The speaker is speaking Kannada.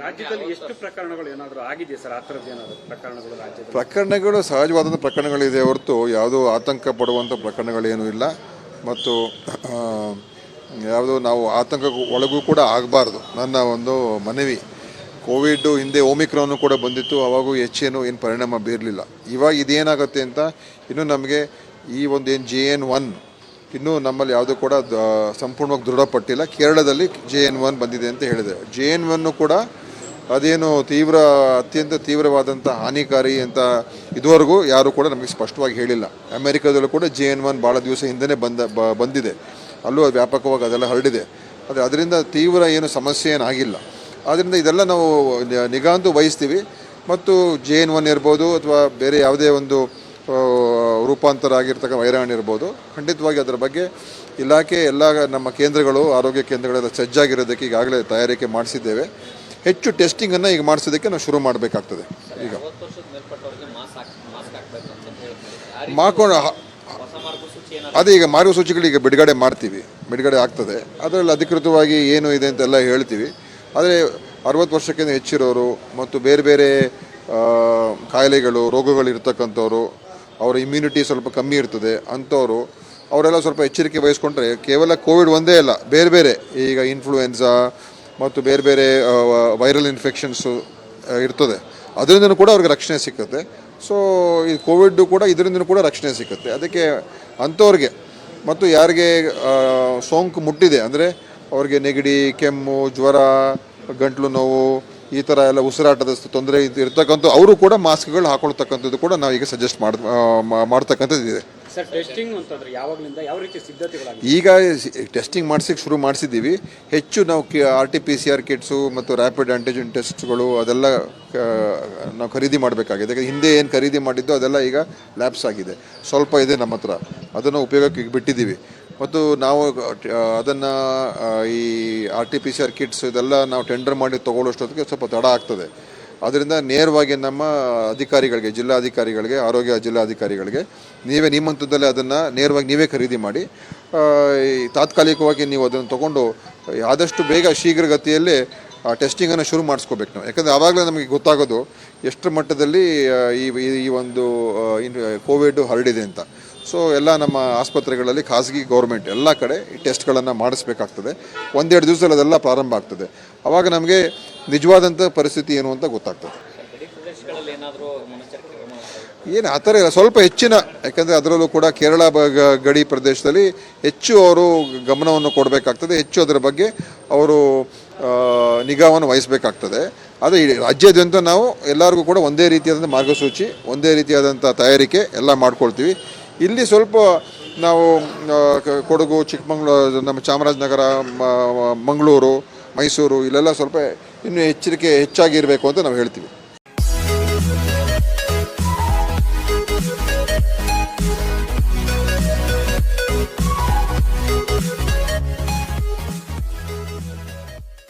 ರಾಜ್ಯದಲ್ಲಿ ಎಷ್ಟು ಪ್ರಕರಣಗಳು ಏನಾದರೂ ಆಗಿದೆ ಸರ್? ಆ ಥರದ್ದು ಏನಾದರೂ ಪ್ರಕರಣಗಳು ರಾಜ್ಯದಲ್ಲಿ? ಪ್ರಕರಣಗಳು ಸಹಜವಾದಂಥ ಪ್ರಕರಣಗಳಿದೆ ಹೊರತು ಯಾವುದೋ ಆತಂಕ ಪಡುವಂಥ ಪ್ರಕರಣಗಳೇನೂ ಇಲ್ಲ. ಮತ್ತು ಯಾವುದೋ ನಾವು ಆತಂಕ ಒಳಗೂ ಕೂಡ ಆಗಬಾರ್ದು. ನನ್ನ ಒಂದು ಮನವಿ. ಕೋವಿಡ್ ಹಿಂದೆ ಓಮಿಕ್ರಾನು ಕೂಡ ಬಂದಿತ್ತು, ಅವಾಗೂ ಹೆಚ್ಚೇನು ಏನು ಪರಿಣಾಮ ಬೀರಲಿಲ್ಲ. ಇವಾಗ ಇದೇನಾಗುತ್ತೆ ಅಂತ ಇನ್ನೂ ನಮಗೆ ಈ ಒಂದು ಏನು JN1 ಇನ್ನೂ ನಮ್ಮಲ್ಲಿ ಯಾವುದೂ ಕೂಡ ಸಂಪೂರ್ಣವಾಗಿ ದೃಢಪಟ್ಟಿಲ್ಲ. ಕೇರಳದಲ್ಲಿ JN1 ಬಂದಿದೆ ಅಂತ ಹೇಳಿದೆ. JN1 ಕೂಡ ಅದೇನು ಅತ್ಯಂತ ತೀವ್ರವಾದಂಥ ಹಾನಿಕಾರಿ ಅಂತ ಇದುವರೆಗೂ ಯಾರೂ ಕೂಡ ನಮಗೆ ಸ್ಪಷ್ಟವಾಗಿ ಹೇಳಿಲ್ಲ. ಅಮೆರಿಕದಲ್ಲೂ ಕೂಡ JN1 ಭಾಳ ದಿವಸ ಹಿಂದೆ ಬಂದಿದೆ, ಅಲ್ಲೂ ವ್ಯಾಪಕವಾಗಿ ಅದೆಲ್ಲ ಹರಡಿದೆ. ಆದರೆ ಅದರಿಂದ ತೀವ್ರ ಏನು ಸಮಸ್ಯೆ ಏನಾಗಿಲ್ಲ. ಆದ್ದರಿಂದ ಇದೆಲ್ಲ ನಾವು ನಿಗಾ ಅಂತೂ ವಹಿಸ್ತೀವಿ. ಮತ್ತು JN1 ಇರ್ಬೋದು ಅಥವಾ ಬೇರೆ ಯಾವುದೇ ಒಂದು ರೂಪಾಂತರ ಆಗಿರ್ತಕ್ಕ ವೈರಾಣು ಇರ್ಬೋದು, ಖಂಡಿತವಾಗಿ ಅದರ ಬಗ್ಗೆ ಇಲಾಖೆ ಎಲ್ಲ ನಮ್ಮ ಕೇಂದ್ರಗಳು, ಆರೋಗ್ಯ ಕೇಂದ್ರಗಳೆಲ್ಲ ಸಜ್ಜಾಗಿರೋದಕ್ಕೆ ಈಗಾಗಲೇ ತಯಾರಿಕೆ ಮಾಡಿಸಿದ್ದೇವೆ. ಹೆಚ್ಚು ಟೆಸ್ಟಿಂಗನ್ನು ಈಗ ಮಾಡಿಸೋದಕ್ಕೆ ನಾವು ಶುರು ಮಾಡಬೇಕಾಗ್ತದೆ. ಈಗ ಅದೇ ಈಗ ಮಾರ್ಗಸೂಚಿಗಳು ಈಗ ಬಿಡುಗಡೆ ಆಗ್ತದೆ. ಅದರಲ್ಲಿ ಅಧಿಕೃತವಾಗಿ ಏನು ಇದೆ ಅಂತೆಲ್ಲ ಹೇಳ್ತೀವಿ. ಆದರೆ 60 ವರ್ಷಕ್ಕಿಂತ ಹೆಚ್ಚಿರೋರು ಮತ್ತು ಬೇರೆ ಬೇರೆ ಕಾಯಿಲೆಗಳು, ರೋಗಗಳಿರ್ತಕ್ಕಂಥವ್ರು, ಅವರ ಇಮ್ಯುನಿಟಿ ಸ್ವಲ್ಪ ಕಮ್ಮಿ ಇರ್ತದೆ ಅಂಥವ್ರು, ಅವರೆಲ್ಲ ಸ್ವಲ್ಪ ಎಚ್ಚರಿಕೆ ವಹಿಸ್ಕೊಂಡ್ರೆ ಕೇವಲ ಕೋವಿಡ್ ಒಂದೇ ಅಲ್ಲ, ಬೇರೆ ಬೇರೆ ಈಗ ಇನ್ಫ್ಲೂಯೆನ್ಸಾ ಮತ್ತು ಬೇರೆ ಬೇರೆ ವೈರಲ್ ಇನ್ಫೆಕ್ಷನ್ಸು ಇರ್ತದೆ, ಅದರಿಂದನೂ ಕೂಡ ಅವ್ರಿಗೆ ರಕ್ಷಣೆ ಸಿಕ್ಕುತ್ತೆ. ಸೊ ಈ ಕೋವಿಡ್ಡು ಕೂಡ ಇದರಿಂದನೂ ಕೂಡ ರಕ್ಷಣೆ ಸಿಕ್ಕುತ್ತೆ. ಅದಕ್ಕೆ ಅಂಥವ್ರಿಗೆ ಮತ್ತು ಯಾರಿಗೆ ಸೋಂಕು ಮುಟ್ಟಿದೆ ಅಂದರೆ ಅವ್ರಿಗೆ ನೆಗಡಿ, ಕೆಮ್ಮು, ಜ್ವರ, ಗಂಟಲು ನೋವು, ಈ ಥರ ಎಲ್ಲ ಉಸಿರಾಟದ ತೊಂದರೆ ಇರ್ತಕ್ಕಂಥ ಅವರು ಕೂಡ ಮಾಸ್ಕ್ಗಳು ಹಾಕೊಳ್ತಕ್ಕಂಥದ್ದು ಕೂಡ ನಾವೀಗ ಸಜೆಸ್ಟ್ ಮಾಡ್ತಕ್ಕಂಥದ್ದು ಇದೆ. ಸರ್, ಟೆಸ್ಟಿಂಗ್ ಅಂತಂದ್ರೆ ಯಾವಾಗಲಿಂದ ಯಾವ ರೀತಿ ಸಿದ್ಧತೆಗಳಾಗಿದೆ? ಈಗ ಟೆಸ್ಟಿಂಗ್ ಶುರು ಮಾಡಿಸಿದ್ದೀವಿ. ಹೆಚ್ಚು ನಾವು RT-PCR ಕಿಟ್ಸು ಮತ್ತು ರ್ಯಾಪಿಡ್ ಆ್ಯಂಟಿಜೆನ್ ಟೆಸ್ಟ್ಗಳು ಅದೆಲ್ಲ ನಾವು ಖರೀದಿ ಮಾಡಬೇಕಾಗಿದೆ. ಹಿಂದೆ ಏನು ಖರೀದಿ ಮಾಡಿದ್ದೋ ಅದೆಲ್ಲ ಈಗ ಲ್ಯಾಬ್ಸ್ ಆಗಿದೆ. ಸ್ವಲ್ಪ ಇದೆ ನಮ್ಮ ಹತ್ರ, ಅದನ್ನು ಉಪಯೋಗಕ್ಕೆ ಬಿಟ್ಟಿದ್ದೀವಿ. ಮತ್ತು ನಾವು ಅದನ್ನು ಈ RT-PCR ಕಿಟ್ಸ್ ಇದೆಲ್ಲ ನಾವು ಟೆಂಡರ್ ಮಾಡಿ ತೊಗೊಳ್ಳೋಷ್ಟೊತ್ತಿಗೆ ಸ್ವಲ್ಪ ತಡ ಆಗ್ತದೆ. ಆದ್ದರಿಂದ ನೇರವಾಗಿ ನಮ್ಮ ಅಧಿಕಾರಿಗಳಿಗೆ, ಜಿಲ್ಲಾಧಿಕಾರಿಗಳಿಗೆ, ಆರೋಗ್ಯ ಜಿಲ್ಲಾಧಿಕಾರಿಗಳಿಗೆ ನಿಮ್ಮ ಹಂತದಲ್ಲೇ ಅದನ್ನು ನೇರವಾಗಿ ನೀವೇ ಖರೀದಿ ಮಾಡಿ ತಾತ್ಕಾಲಿಕವಾಗಿ ನೀವು ಅದನ್ನು ತೊಗೊಂಡು ಆದಷ್ಟು ಬೇಗ ಶೀಘ್ರಗತಿಯಲ್ಲಿ ಟೆಸ್ಟಿಂಗನ್ನು ಶುರು ಮಾಡಿಸ್ಕೋಬೇಕು ನಾವು. ಯಾಕಂದರೆ ಆವಾಗಲೇ ನಮಗೆ ಗೊತ್ತಾಗೋದು ಎಷ್ಟರ ಮಟ್ಟದಲ್ಲಿ ಈ ಒಂದು ಕೋವಿಡ್ ಹರಡಿದೆ ಅಂತ. ಸೊ ಎಲ್ಲ ನಮ್ಮ ಆಸ್ಪತ್ರೆಗಳಲ್ಲಿ, ಖಾಸಗಿ, ಗೌರ್ಮೆಂಟ್ ಎಲ್ಲ ಕಡೆ ಈ ಟೆಸ್ಟ್ಗಳನ್ನು ಮಾಡಿಸ್ಬೇಕಾಗ್ತದೆ. 1-2 ದಿವಸದಲ್ಲಿ ಅದೆಲ್ಲ ಪ್ರಾರಂಭ ಆಗ್ತದೆ. ಆವಾಗ ನಮಗೆ ನಿಜವಾದಂಥ ಪರಿಸ್ಥಿತಿ ಏನು ಅಂತ ಗೊತ್ತಾಗ್ತದೆ. ಏನು ಆ ಥರ ಇಲ್ಲ, ಸ್ವಲ್ಪ ಹೆಚ್ಚಿನ, ಯಾಕಂದರೆ ಅದರಲ್ಲೂ ಕೂಡ ಕೇರಳ ಗಡಿ ಪ್ರದೇಶದಲ್ಲಿ ಹೆಚ್ಚು ಅವರು ಗಮನವನ್ನು ಕೊಡಬೇಕಾಗ್ತದೆ. ಹೆಚ್ಚು ಅದರ ಬಗ್ಗೆ ಅವರು ನಿಗಾವನ್ನು ವಹಿಸಬೇಕಾಗ್ತದೆ. ಆದರೆ ಈ ರಾಜ್ಯಾದ್ಯಂತ ನಾವು ಎಲ್ಲರಿಗೂ ಕೂಡ ಒಂದೇ ರೀತಿಯಾದಂಥ ಮಾರ್ಗಸೂಚಿ, ಒಂದೇ ರೀತಿಯಾದಂಥ ತಯಾರಿಕೆ ಎಲ್ಲ ಮಾಡ್ಕೊಳ್ತೀವಿ. ಇಲ್ಲಿ ಸ್ವಲ್ಪ ನಾವು ಕೊಡಗು, ಚಿಕ್ಕಮಗಳೂರು, ನಮ್ಮ ಚಾಮರಾಜನಗರ, ಮಂಗಳೂರು, ಮೈಸೂರು ಇಲ್ಲೆಲ್ಲ ಸ್ವಲ್ಪ ಇನ್ನೂ ಎಚ್ಚರಿಕೆ ಹೆಚ್ಚಾಗಿರಬೇಕು ಅಂತ ನಾವು ಹೇಳ್ತೀವಿ.